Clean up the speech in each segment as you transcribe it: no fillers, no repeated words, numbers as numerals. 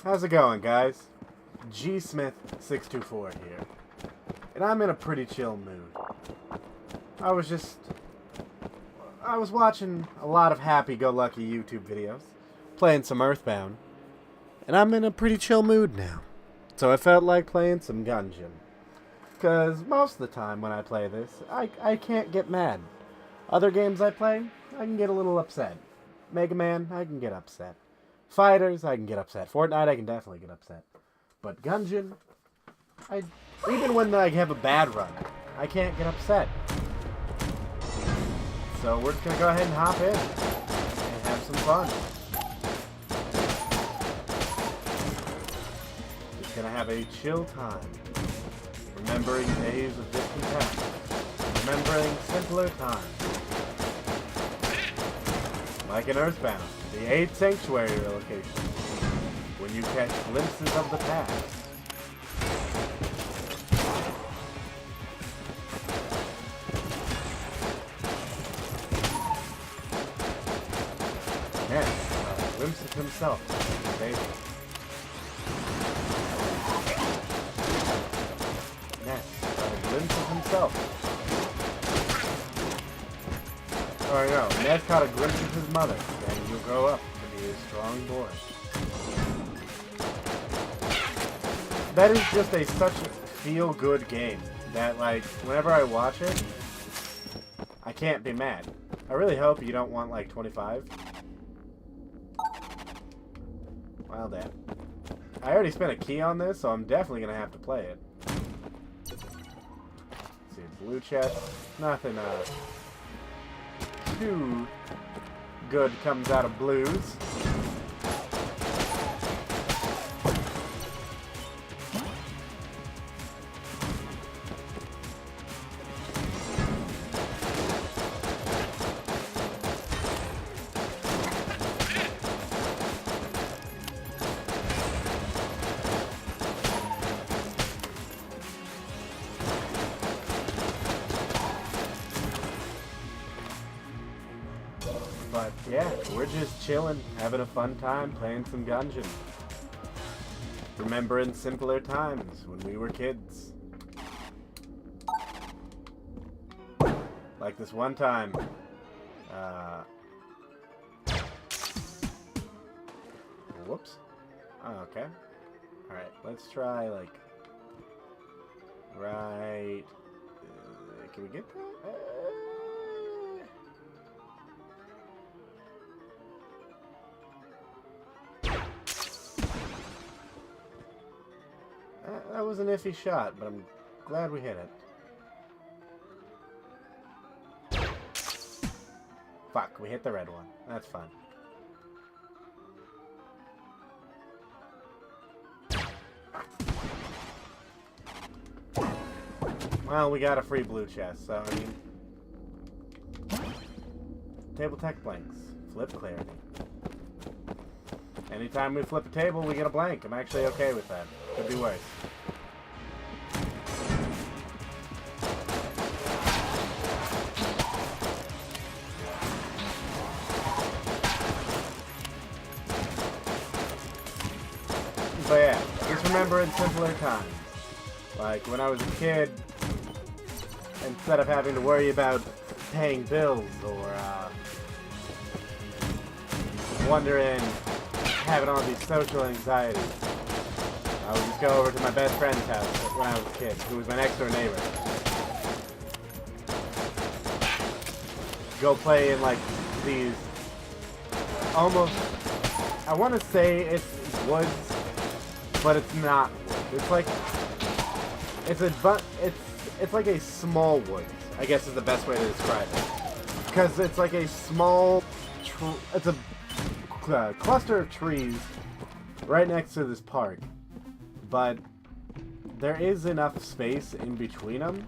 How's it going, guys? G Smith624 here. And I'm in a pretty chill mood. I was watching a lot of happy-go-lucky YouTube videos, playing some Earthbound, and I'm in a pretty chill mood now. So I felt like playing some Gungeon. Because most of the time when I play this, I can't get mad. Other games I play, I can get a little upset. Mega Man, I can get upset. Fighters, I can get upset. Fortnite, I can definitely get upset. But Gungeon, even when I have a bad run, I can't get upset. So we're just going to go ahead and hop in and have some fun. Just going to have a chill time. Remembering days of distant past. Remembering simpler times. Like in Earthbound, the 8 Sanctuary location, when you catch glimpses of the past. Yes, a glimpse of himself, baby. Yes, a glimpse of himself. Oh no, Ned caught a glimpse of his mother, and you'll grow up to be a strong boy. That is just such a feel-good game that, like, whenever I watch it, I can't be mad. I really hope you don't want, like, 25. Well, damn. I already spent a key on this, so I'm definitely going to have to play it. Let's see, blue chest. Nothing, too good comes out of blues. But yeah, we're just chilling, having a fun time playing some Gungeon. Remembering simpler times when we were kids. Like this one time, whoops. Oh, okay. Alright, let's try, like, right, can we get that? That was an iffy shot, but I'm glad we hit it. Fuck, we hit the red one. That's fun. Well, we got a free blue chest, so I mean... Table tech blanks. Flip clarity. Anytime we flip a table, we get a blank. I'm actually okay with that. Could be worse. But yeah, just remember in simpler times. Like when I was a kid, instead of having to worry about paying bills or wondering, having all these social anxieties, I would just go over to my best friend's house when I was a kid, who was my next door neighbor. Go play in like these almost, I want to say it's woods, but it's not woods. It's like it's like a small woods, I guess is the best way to describe it. Because it's like a small, it's a cluster of trees right next to this park, but there is enough space in between them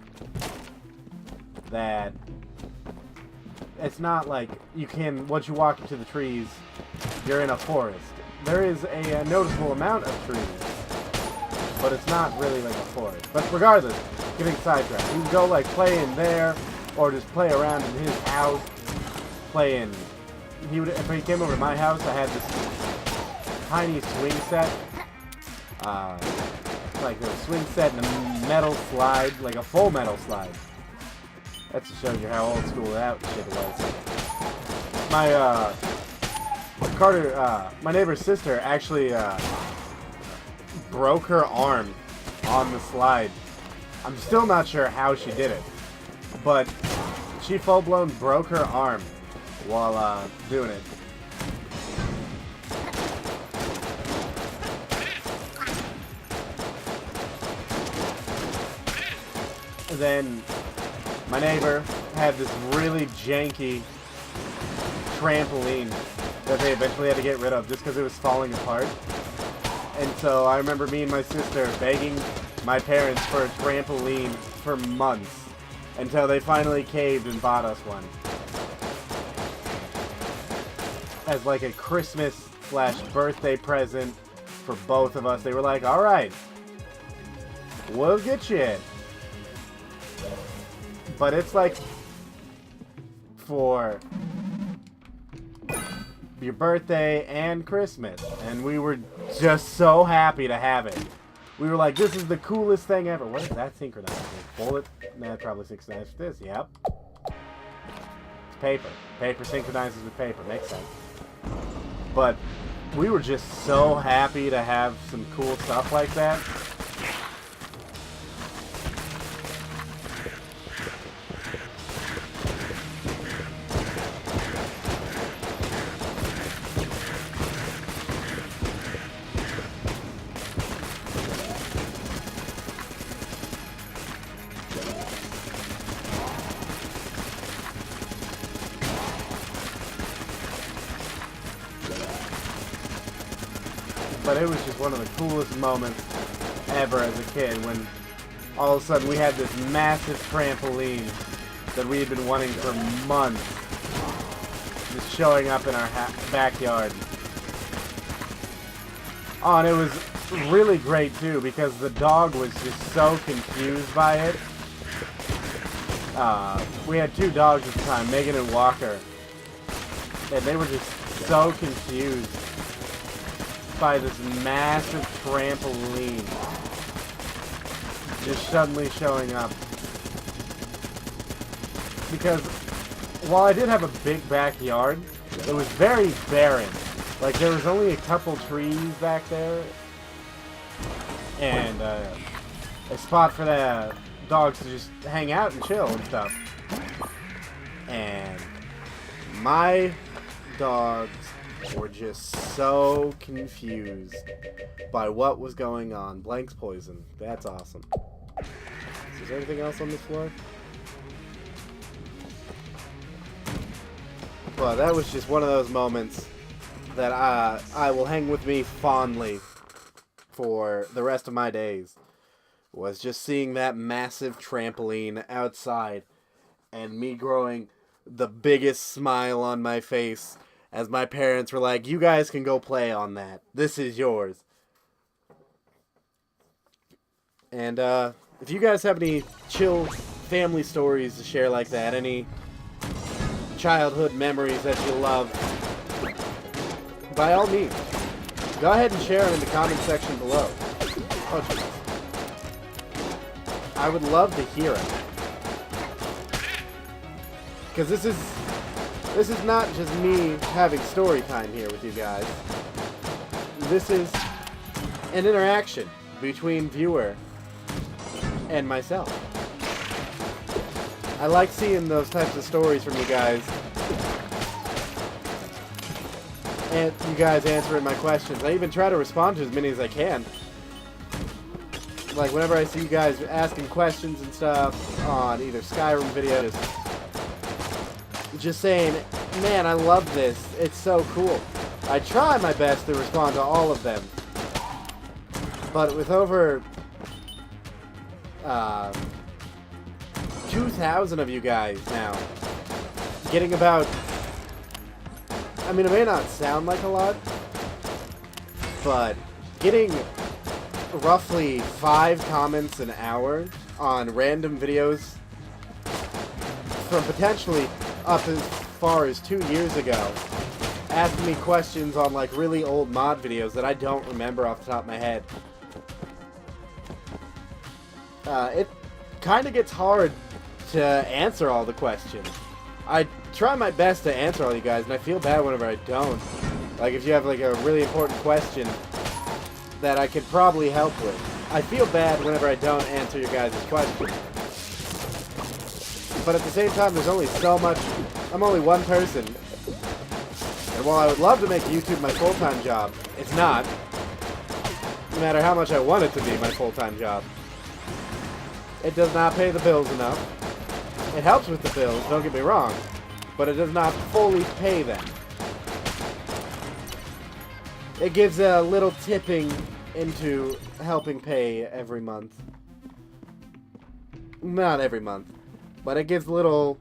that it's not like you can, once you walk into the trees, you're in a forest. There is a noticeable amount of trees, but it's not really like a forest. But regardless, getting sidetracked, you can go like play in there, or just play around in his house, play in, if he came over to my house, I had this tiny swing set. Like a swing set and a metal slide, like a full metal slide. That just shows you how old school that shit was. My neighbor's sister actually broke her arm on the slide. I'm still not sure how she did it, but she full-blown broke her arm while doing it. And then my neighbor had this really janky trampoline that they eventually had to get rid of just because it was falling apart. And so I remember me and my sister begging my parents for a trampoline for months until they finally caved and bought us one. As like a Christmas/birthday present for both of us. They were like, alright, we'll get you it. But it's like for your birthday and Christmas. And we were just so happy to have it. We were like, this is the coolest thing ever. What is that synchronized with? Bullet? Nah, probably synchronized with this. Yep. It's paper. Paper synchronizes with paper. Makes sense. But we were just so happy to have some cool stuff like that. But it was just one of the coolest moments ever as a kid when all of a sudden we had this massive trampoline that we had been wanting for months just showing up in our backyard. Oh, and it was really great too because the dog was just so confused by it. We had two dogs at the time, Megan and Walker, and they were just so confused by this massive trampoline just suddenly showing up. Because while I did have a big backyard, it was very barren. Like there was only a couple trees back there and a spot for the dogs to just hang out and chill and stuff. And my dogs were just so confused by what was going on. Blank's poison. That's awesome. Is there anything else on this floor? Well, that was just one of those moments that I will hang with me fondly for the rest of my days. Was just seeing that massive trampoline outside and me growing the biggest smile on my face as my parents were like, you guys can go play on that. This is yours. And if you guys have any chill family stories to share like that, any childhood memories that you love, by all means, go ahead and share them in the comment section below. Oh, jeez. I would love to hear it. Because this is not just me having story time here with you guys. This is an interaction between viewer and myself. I like seeing those types of stories from you guys. And you guys answering my questions. I even try to respond to as many as I can. Like whenever I see you guys asking questions and stuff on either Skyrim videos, just saying, man, I love this. It's so cool. I try my best to respond to all of them. But with over 2,000 of you guys now, getting about, I mean, it may not sound like a lot, but getting roughly 5 comments an hour on random videos from potentially up as far as 2 years ago, asking me questions on like really old mod videos that I don't remember off the top of my head. It kind of gets hard to answer all the questions. I try my best to answer all you guys, and I feel bad whenever I don't. Like, if you have, like, a really important question that I could probably help with. I feel bad whenever I don't answer your guys' questions. But at the same time, there's only so much. I'm only one person. And while I would love to make YouTube my full-time job, it's not. No matter how much I want it to be my full-time job. It does not pay the bills enough. It helps with the bills, don't get me wrong. But it does not fully pay them. It gives a little tipping into helping pay every month. Not every month. But it gives a little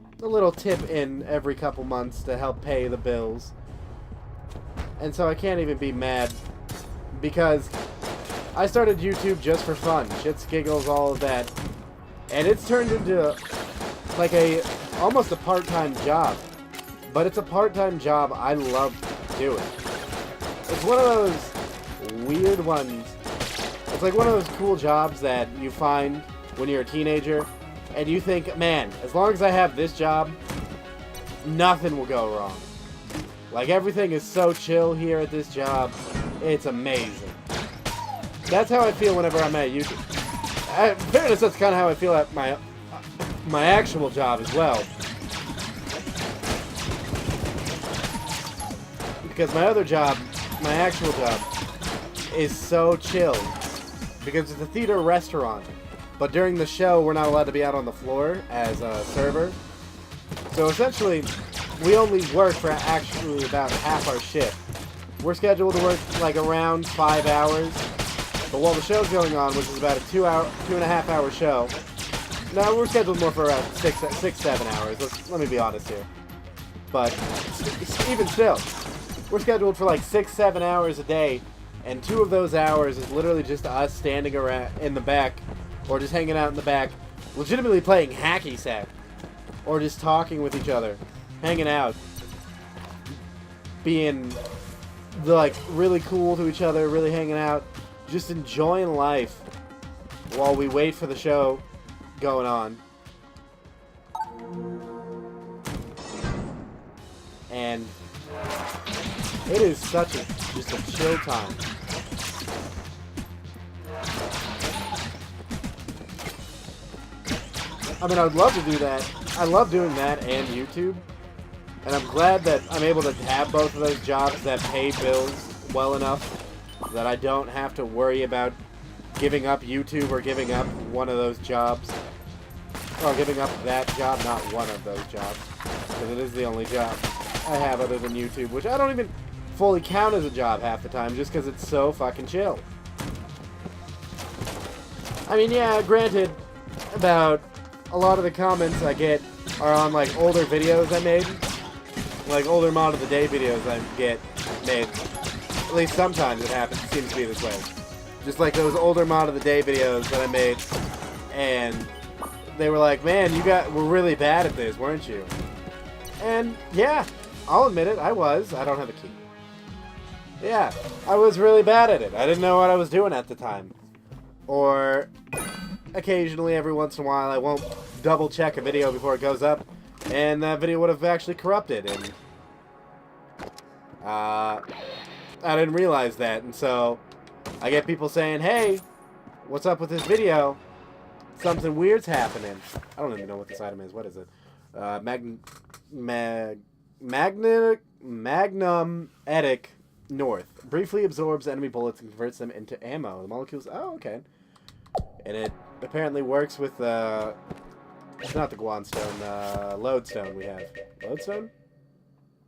tip in every couple months to help pay the bills. And so I can't even be mad. Because I started YouTube just for fun. Shits, giggles, all of that. And it's turned into like almost a part-time job. But it's a part-time job I love doing. It's one of those weird ones. It's like one of those cool jobs that you find when you're a teenager, and you think, man, as long as I have this job, nothing will go wrong. Like, everything is so chill here at this job. It's amazing. That's how I feel whenever I'm at YouTube. In fairness, that's kind of how I feel at my actual job as well. Because my other job, my actual job, is so chill. Because it's a theater restaurant. But during the show, we're not allowed to be out on the floor as a server. So essentially, we only work for actually about half our shift. We're scheduled to work like around 5 hours. But while the show's going on, which is about a 2.5 hour show, no, we're scheduled more for around 7 hours. Let me be honest here. But even still, we're scheduled for like 6-7 hours a day, and 2 of those hours is literally just us standing around in the back, or just hanging out in the back, legitimately playing hacky sack, or just talking with each other, hanging out, being like really cool to each other, really hanging out, just enjoying life while we wait for the show going on. And it is such just a chill time. I mean, I would love to do that. I love doing that and YouTube. And I'm glad that I'm able to have both of those jobs that pay bills well enough that I don't have to worry about giving up YouTube or giving up one of those jobs. Or giving up that job, not one of those jobs. Because it is the only job I have other than YouTube, which I don't even fully count as a job half the time, just because it's so fucking chill. I mean, yeah, granted, about a lot of the comments I get are on, like, older videos I made. Like, older mod of the day videos I get made. At least sometimes it happens. It seems to be this way. Just like those older mod of the day videos that I made, and they were like, man, were really bad at this, weren't you? And, yeah, I'll admit it, I was. I don't have a key. Yeah, I was really bad at it. I didn't know what I was doing at the time. Or, occasionally, every once in a while, I won't double check a video before it goes up, and that video would have actually corrupted, and I didn't realize that, and so I get people saying, hey, what's up with this video? Something weird's happening. I don't even know what this item is. What is it? Magnum Etic North. Briefly absorbs enemy bullets and converts them into ammo. The molecules... Oh, okay. And it apparently works with, it's not the Guanstone, Lodestone we have. Lodestone?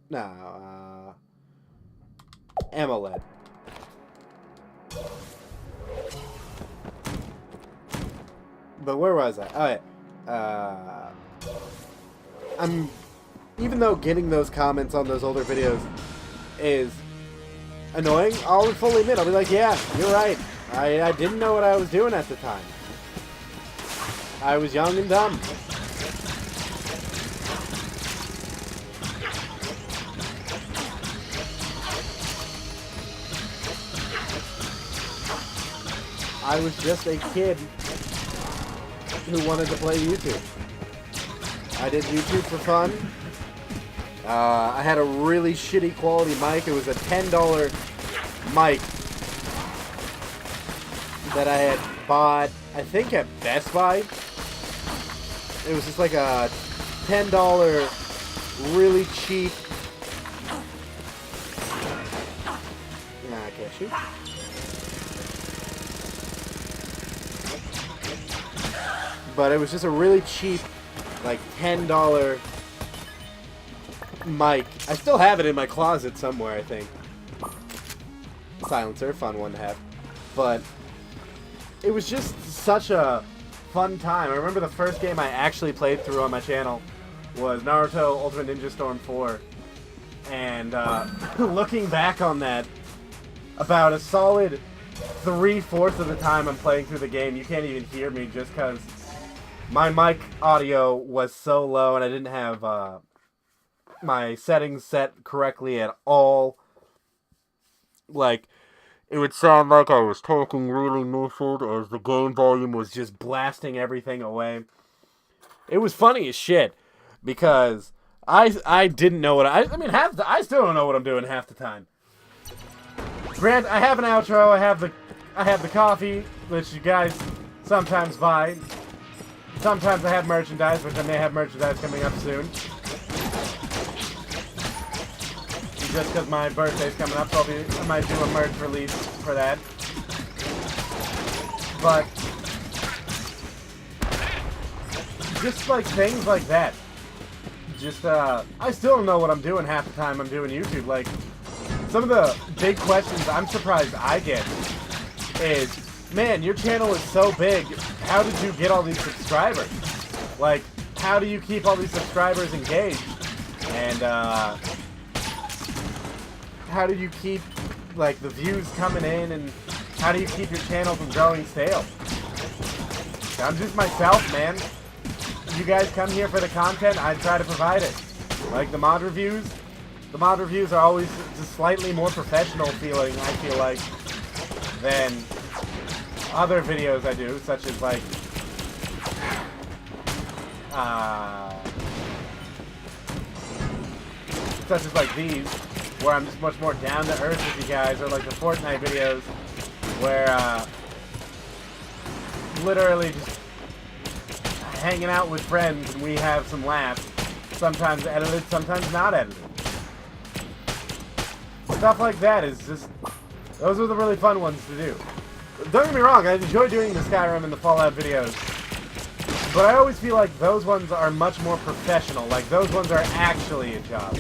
No, Ammo lead. But where was I? Oh, yeah. Even though getting those comments on those older videos is annoying, I'll fully admit, I'll be like, yeah, you're right. I didn't know what I was doing at the time. I was young and dumb. I was just a kid who wanted to play YouTube. I did YouTube for fun. I had a really shitty quality mic. It was a $10 mic that I had bought, I think, at Best Buy. It was just like a $10 really cheap. Nah, I can't shoot. But it was just a really cheap, like $10 mic. I still have it in my closet somewhere, I think. Silencer, fun one to have. But it was just such a fun time. I remember the first game I actually played through on my channel was Naruto Ultimate Ninja Storm 4. And looking back on that, about a solid 3/4 of the time I'm playing through the game, you can't even hear me just because my mic audio was so low and I didn't have my settings set correctly at all. Like, it would sound like I was talking really muffled as the game volume was just blasting everything away. It was funny as shit because I didn't know what I still don't know what I'm doing half the time. Grant, I have an outro. I have the coffee, which you guys sometimes buy. Sometimes I have merchandise, which I may have merchandise coming up soon. Just because my birthday's coming up, so I might do a merch release for that. But just like things like that. Just I still don't know what I'm doing half the time I'm doing YouTube. Like, some of the big questions I'm surprised I get is, man, your channel is so big, how did you get all these subscribers? Like, how do you keep all these subscribers engaged? And how do you keep, like, the views coming in, and how do you keep your channel from growing stale? I'm just myself, man. You guys come here for the content, I try to provide it. Like the mod reviews are always just slightly more professional feeling, I feel like, than other videos I do, such as like these, where I'm just much more down to earth with you guys, or like the Fortnite videos, where literally just hanging out with friends and we have some laughs, sometimes edited, sometimes not edited. Stuff like that is just, those are the really fun ones to do. Don't get me wrong, I enjoy doing the Skyrim and the Fallout videos, but I always feel like those ones are much more professional, like those ones are actually a job.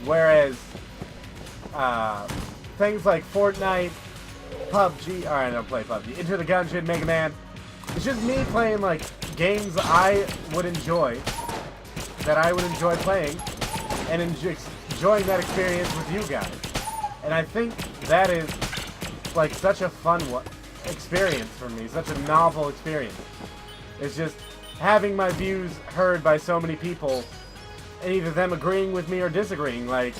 Whereas, things like Fortnite, PUBG, alright, I don't play PUBG, Enter the Gungeon, Mega Man, it's just me playing, like, games I would enjoy, that I would enjoy playing, and enjoying that experience with you guys. And I think that is, like, such a fun experience for me, such a novel experience. It's just having my views heard by so many people, and either them agreeing with me or disagreeing, like,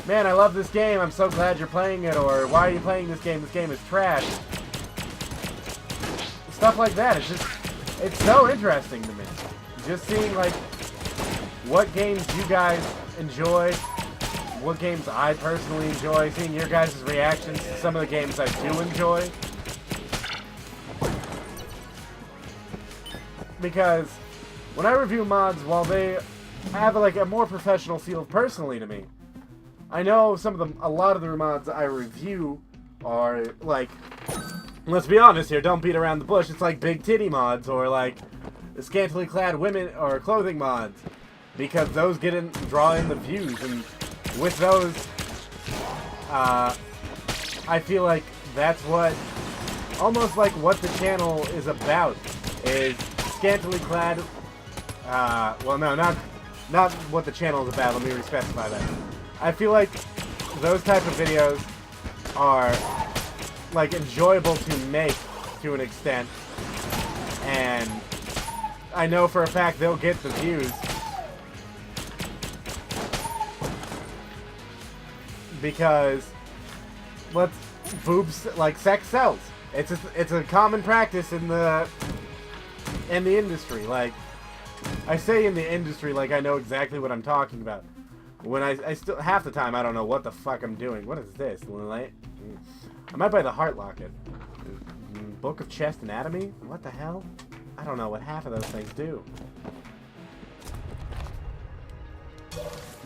man, I love this game, I'm so glad you're playing it, or why are you playing this game is trash. Stuff like that, it's so interesting to me. Just seeing, like, what games you guys enjoy, what games I personally enjoy, seeing your guys' reactions to some of the games I do enjoy. Because when I review mods, while they have like a more professional feel personally to me, I know a lot of the mods I review are like, let's be honest here, don't beat around the bush, it's like big titty mods, or like the scantily clad women or clothing mods, because those draw in the views, and with those, I feel like that's almost like what the channel is about, is scantily clad, well no, not what the channel is about, let me re-specify that. I feel like those type of videos are like enjoyable to make to an extent, and I know for a fact they'll get the views because boobs, like, sex sells. It's a common practice in the industry. Like, I say in the industry like I know exactly what I'm talking about. When I still half the time I don't know what the fuck I'm doing. What is this? I might buy the Heart Locket. Book of Chest Anatomy? What the hell? I don't know what half of those things do.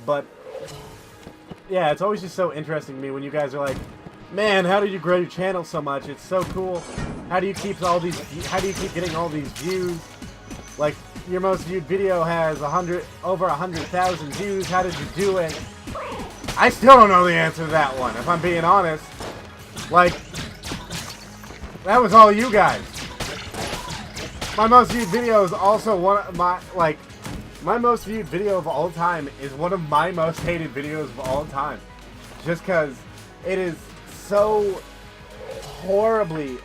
But yeah, it's always just so interesting to me when you guys are like, man, how did you grow your channel so much? It's so cool. How do you keep getting all these views? Like, your most viewed video has over 100,000 views. How did you do it? I still don't know the answer to that one, if I'm being honest. Like, that was all you guys. My most viewed video is also one of my most viewed video of all time is one of my most hated videos of all time. Just because it is so horribly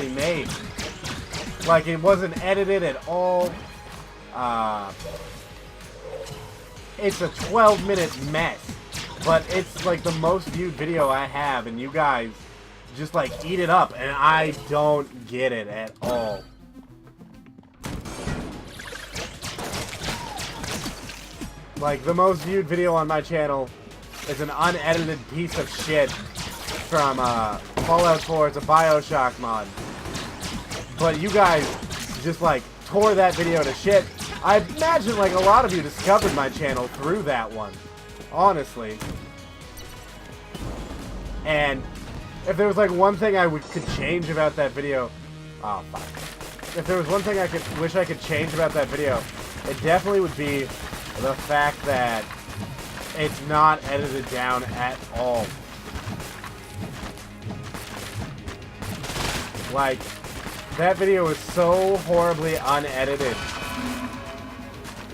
made. Like, it wasn't edited at all. It's a 12-minute mess. But it's like the most viewed video I have, and you guys just like eat it up, and I don't get it at all. Like, the most viewed video on my channel is an unedited piece of shit from Fallout 4. It's a BioShock mod. But you guys just like tore that video to shit. I imagine like a lot of you discovered my channel through that one. Honestly. And if there was like one thing could change about that video, oh fuck. If there was one thing I wish I could change about that video, it definitely would be the fact that it's not edited down at all. Like, that video is so horribly unedited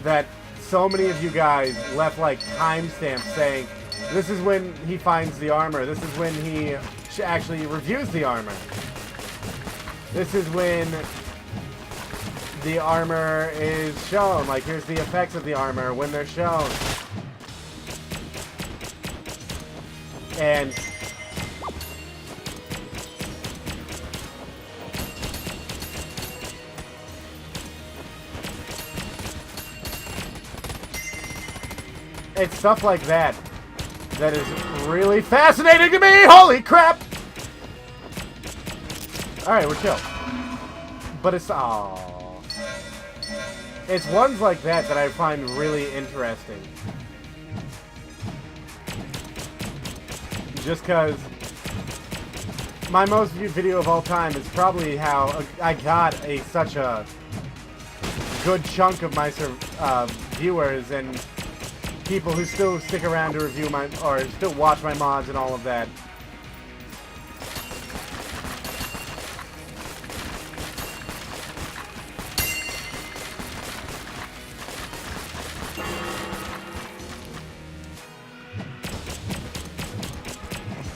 that so many of you guys left like timestamps saying, this is when he finds the armor, this is when he actually reviews the armor, this is when the armor is shown, like here's the effects of the armor when they're shown. And it's stuff like that that is really fascinating to me! Holy crap! Alright, we're chill. But it's... aww. It's ones like that that I find really interesting. Just because my most viewed video of all time is probably how I got such a good chunk of my viewers and people who still stick around to review or still watch my mods and all of that.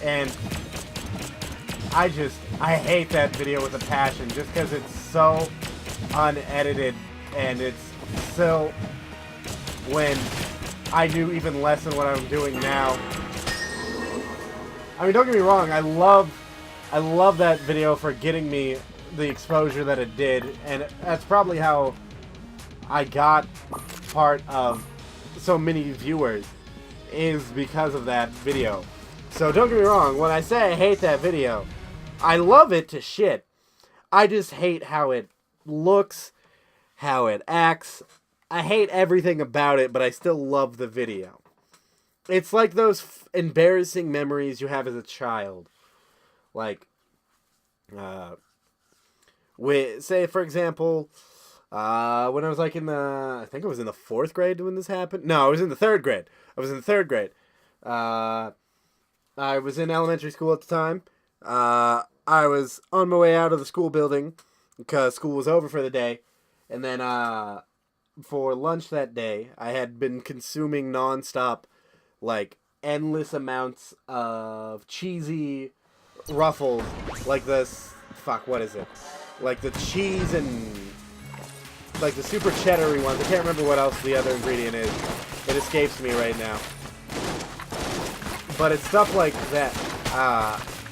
And I hate that video with a passion just because it's so unedited and it's so when I do even less than what I'm doing now. I mean, don't get me wrong, I love that video for getting me the exposure that it did, and that's probably how I got part of so many viewers, is because of that video. So don't get me wrong, when I say I hate that video, I love it to shit. I just hate how it looks, how it acts. I hate everything about it, but I still love the video. It's like those embarrassing memories you have as a child. Like, say, for example, when I was like I think I was in the 4th grade when this happened. No, I was in the 3rd grade. I was in elementary school at the time. I was on my way out of the school building because school was over for the day. And then, for lunch that day, I had been consuming nonstop, like, endless amounts of cheesy Ruffles, like this, fuck, what is it? Like the cheese and, like the super cheddary ones. I can't remember what else the other ingredient is. It escapes me right now. But it's stuff like that.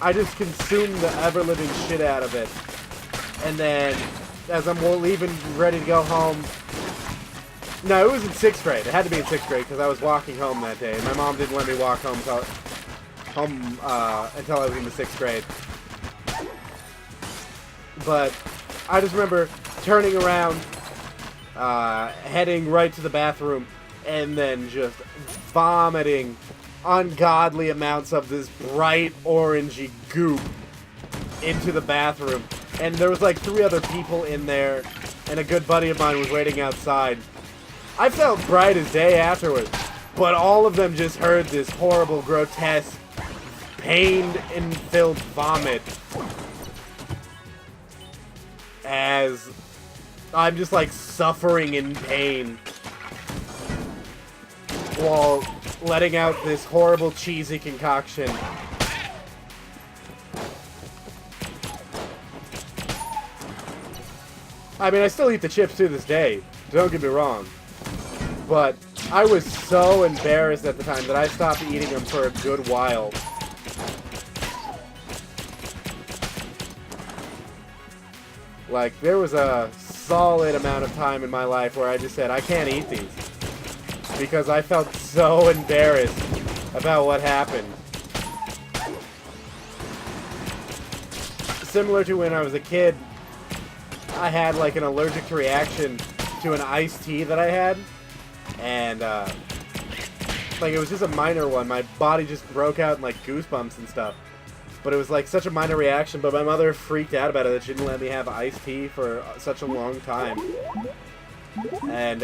I just consumed the ever-living shit out of it. And then, as I'm leaving, ready to go home... No, it was in 6th grade. It had to be in 6th grade, because I was walking home that day. My mom didn't let me walk home until I was in the 6th grade. But I just remember turning around, heading right to the bathroom, and then just vomiting ungodly amounts of this bright orangey goop into the bathroom. And there was like 3 other people in there, and a good buddy of mine was waiting outside. I felt bright as day afterwards, but all of them just heard this horrible, grotesque, pain-filled vomit as I'm just like suffering in pain while letting out this horrible cheesy concoction. I mean, I still eat the chips to this day, don't get me wrong, but I was so embarrassed at the time that I stopped eating them for a good while. Like, there was a solid amount of time in my life where I just said, I can't eat these. Because I felt so embarrassed about what happened. Similar to when I was a kid, I had like an allergic reaction to an iced tea that I had. And, like, it was just a minor one. My body just broke out in like goosebumps and stuff. But it was like such a minor reaction, but my mother freaked out about it that she didn't let me have iced tea for such a long time. And,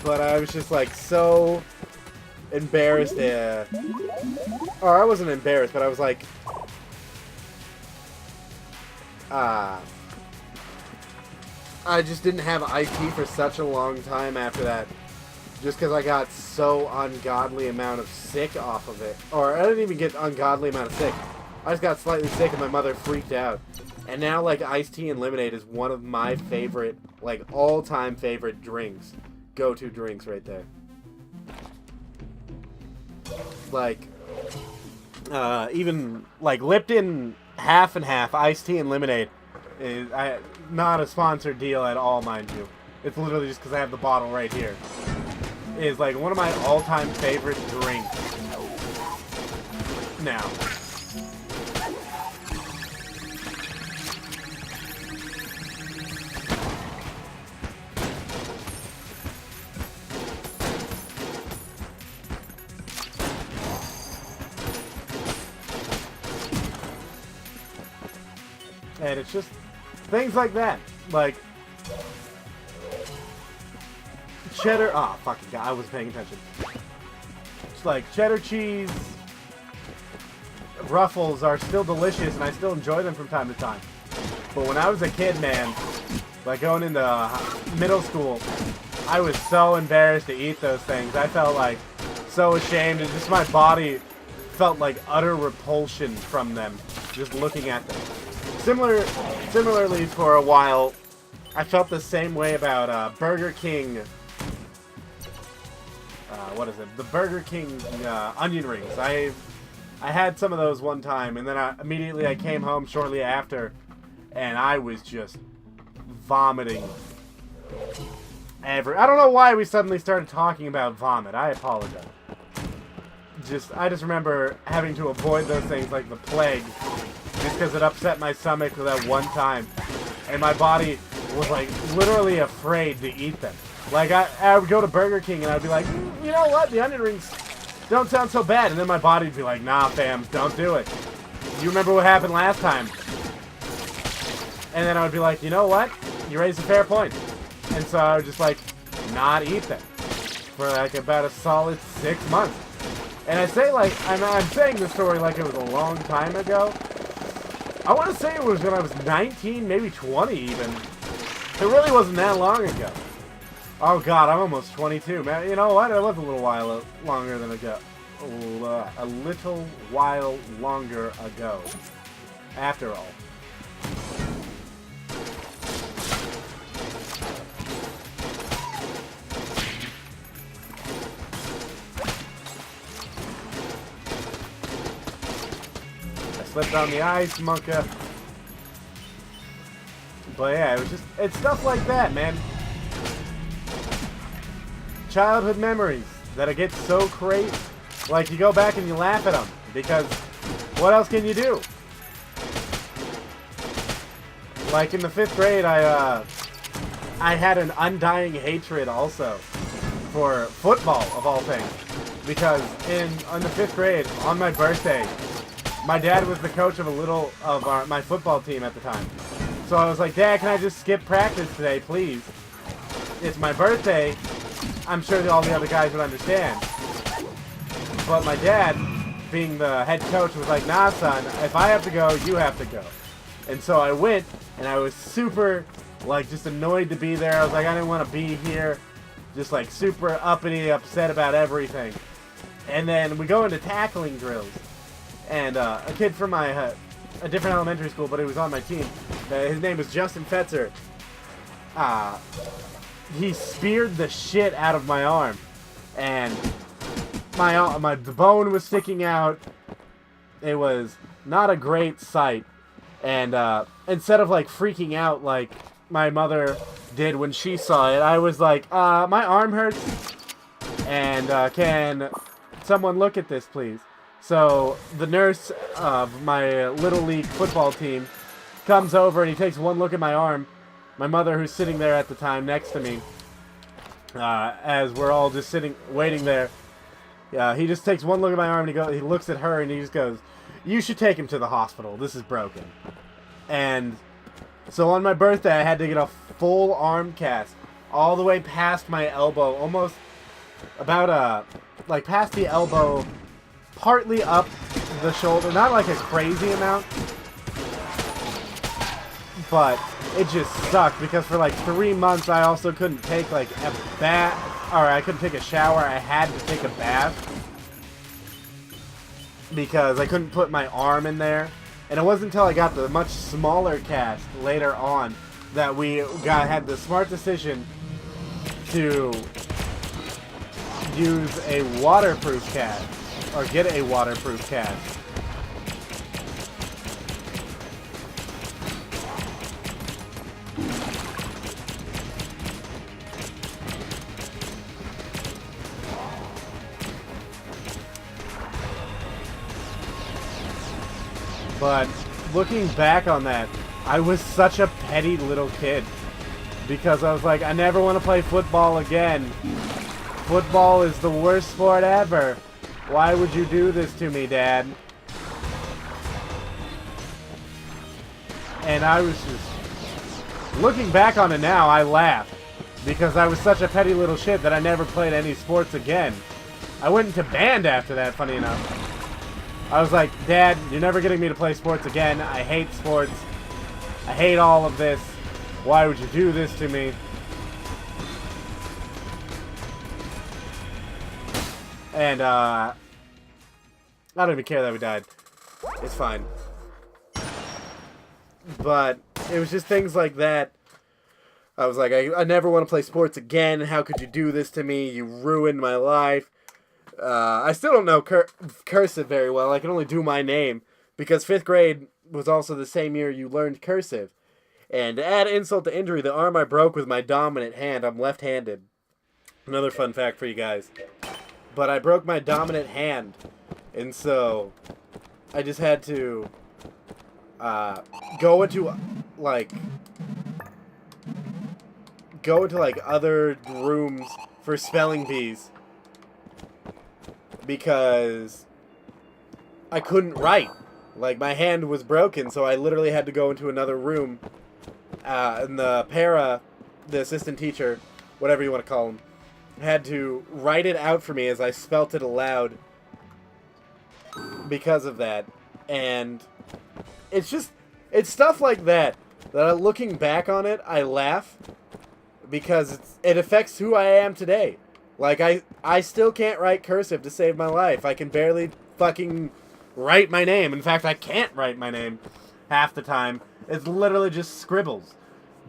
but I was just like so embarrassed. Or I wasn't embarrassed, but I was like, I just didn't have iced tea for such a long time after that. Just because I got so ungodly amount of sick off of it. Or I didn't even get ungodly amount of sick. I just got slightly sick and my mother freaked out. And now, like, iced tea and lemonade is one of my favorite, like, all-time favorite drinks. Go-to drinks right there. Like, even, like, Lipton half and half, iced tea and lemonade, is not a sponsored deal at all, mind you. It's literally just because I have the bottle right here. Is, like, one of my all-time favorite drinks. Now. And it's just things like that. Like, cheddar... Oh, fucking God, I wasn't paying attention. It's like cheddar cheese... Ruffles are still delicious, and I still enjoy them from time to time. But when I was a kid, man, like going into middle school, I was so embarrassed to eat those things. I felt like so ashamed, and just my body felt like utter repulsion from them, just looking at them. Similarly, for a while, I felt the same way about Burger King. What is it? The Burger King onion rings. I had some of those one time, and then immediately I came home shortly after, and I was just vomiting. I don't know why we suddenly started talking about vomit. I apologize. I just remember having to avoid those things like the plague. Just because it upset my stomach that one time. And my body was, like, literally afraid to eat them. Like, I would go to Burger King and I'd be like, you know what, the onion rings don't sound so bad. And then my body would be like, nah, fam, don't do it. You remember what happened last time. And then I would be like, you know what, you raised a fair point. And so I would just, like, not eat them. For, like, about a solid 6 months. And I say, like, I'm saying this story like it was a long time ago. I want to say it was when I was 19, maybe 20 even. It really wasn't that long ago. Oh god, I'm almost 22, man. You know what? It was a little while longer than ago. A little while longer ago. After all. I slipped on the ice, monka. But yeah, it's stuff like that, man. Childhood memories that get so crazy. Like, you go back and you laugh at them, because what else can you do? Like, in the 5th grade, I had an undying hatred also for football, of all things. Because in the 5th grade, on my birthday, my dad was the coach of my football team at the time. So I was like, Dad, can I just skip practice today, please? It's my birthday. I'm sure that all the other guys would understand. But my dad, being the head coach, was like, nah, son, if I have to go, you have to go. And so I went, and I was super, like, just annoyed to be there. I was like, I didn't want to be here. Just, like, super uppity, upset about everything. And then we go into tackling drills. And a kid from a different elementary school, but he was on my team. His name was Justin Fetzer. He speared the shit out of my arm. And the bone was sticking out. It was not a great sight. And instead of like freaking out like my mother did when she saw it, I was like, my arm hurts. And can someone look at this, please? So the nurse of my Little League football team comes over and he takes one look at my arm. My mother, who's sitting there at the time next to me, as we're all just waiting there. He just takes one look at my arm and he looks at her and he just goes, you should take him to the hospital. This is broken. And so on my birthday, I had to get a full arm cast all the way past my elbow, almost about like past the elbow, partly up the shoulder. Not like a crazy amount, but it just sucked because for like 3 months I also couldn't take like a bath, or I couldn't take a shower. I had to take a bath because I couldn't put my arm in there. And it wasn't until I got the much smaller cast later on that we had the smart decision to use a waterproof cast, or get a waterproof cast. But looking back on that, I was such a petty little kid. Because I was like, I never want to play football again. Football is the worst sport ever. Why would you do this to me, Dad? And I was just... Looking back on it now, I laugh. Because I was such a petty little shit that I never played any sports again. I went into band after that, funny enough. I was like, Dad, you're never getting me to play sports again. I hate sports. I hate all of this. Why would you do this to me? And, I don't even care that we died. It's fine. But it was just things like that. I was like, I never want to play sports again. How could you do this to me? You ruined my life. I still don't know cursive very well. I can only do my name. Because 5th grade was also the same year you learned cursive. And to add insult to injury, the arm I broke with my dominant hand. I'm left-handed. Another fun fact for you guys. But I broke my dominant hand. And so I just had to go into other rooms for spelling bees. Because I couldn't write. Like, my hand was broken, so I literally had to go into another room. And the assistant teacher, whatever you want to call him, had to write it out for me as I spelt it aloud because of that. And it's just It's stuff like that looking back on it, I laugh because it affects who I am today. Like, I still can't write cursive to save my life. I can barely fucking write my name. In fact, I can't write my name half the time. It's literally just scribbles.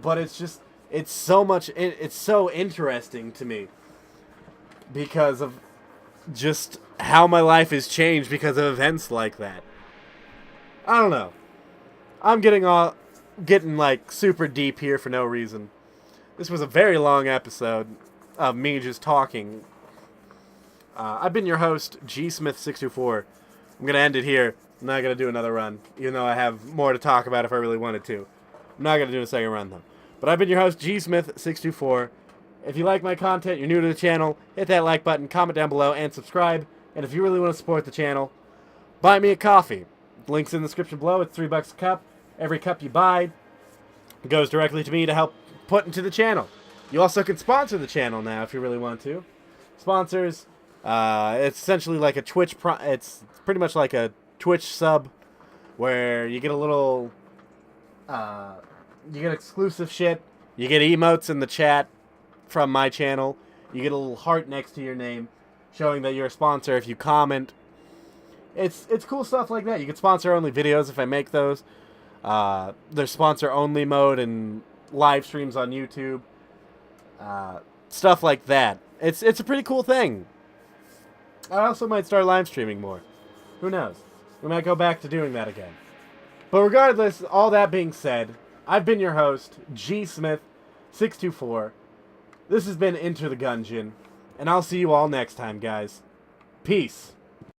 But it's just, it's so interesting to me because of just how my life has changed because of events like that. I don't know. I'm getting like super deep here for no reason. This was a very long episode of me just talking. I've been your host, GSmith624. I'm gonna end it here. I'm not gonna do another run, even though I have more to talk about if I really wanted to. I'm not gonna do a second run though. But I've been your host, GSmith624. If you like my content, you're new to the channel, hit that like button, comment down below, and subscribe. And if you really want to support the channel, buy me a coffee. Link's in the description below. It's $3 a cup. Every cup you buy goes directly to me to help put into the channel. You also can sponsor the channel now if you really want to. Sponsors, it's essentially like a it's pretty much like a Twitch sub where you get a little, you get exclusive shit. You get emotes in the chat from my channel. You get a little heart next to your name showing that you're a sponsor if you comment. It's cool stuff like that. You can sponsor only videos if I make those. There's sponsor only mode and live streams on YouTube. Stuff like that. It's a pretty cool thing. I also might start live streaming more. Who knows? We might go back to doing that again. But regardless, all that being said, I've been your host, GSmith624. This has been Into the Gungeon, and I'll see you all next time, guys. Peace.